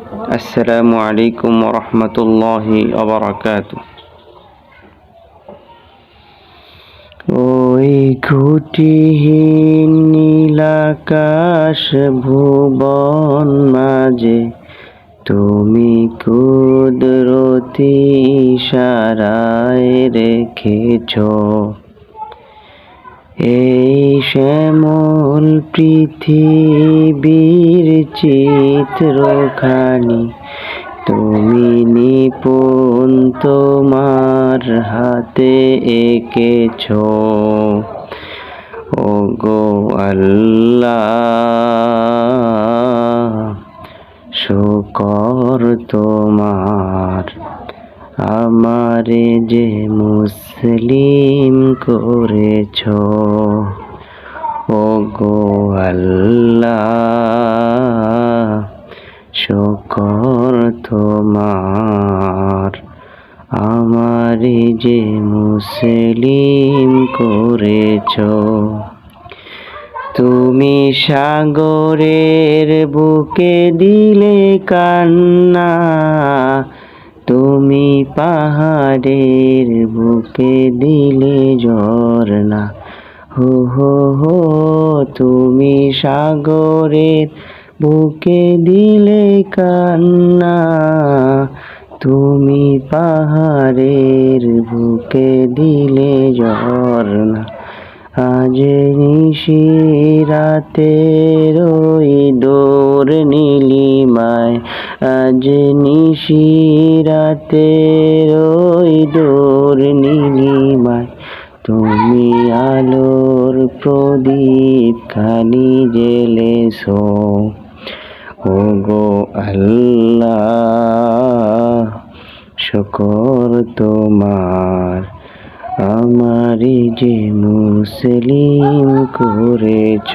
আসসালামু আলাইকুম ওয়া রাহমাতুল্লাহি ওয়া বারাকাতুহু। ওই খুঁটিহীন নীলাকাশ ভুবন মাঝে তুমি কুদরতি ইশারায় রেখেছ এই শ্যামল পৃথিবীর চিত্রখানি তুমি নিপুণ তোমার হাতে এঁকেছ। ওগো আল্লাহ, শুকর তোমার, আমারে যে মুসলিম করেছ। ওগো আল্লাহ, শুকর তোমার, আমারে যে মুসলিম করেছ। তুমি সাগরের বুকে দিলে কান্না, তুমি পাহাড়ের বুকে দিলে ঝরনা। হো হো হো, তুমি সাগরের বুকে দিলে কান্না, তুমি পাহাড়ের বুকে দিলে ঝরনা। আজ নিশিরাতের ওই দোর নীলিমায়, আজ নিশিরাতের ওই দোর নীলিমায় তুমি আলোর প্রদীপ খানি জ্বেলেছ। ওগো আল্লাহ, শুকর তোমার, আমারে যে মুসলিম করেছ।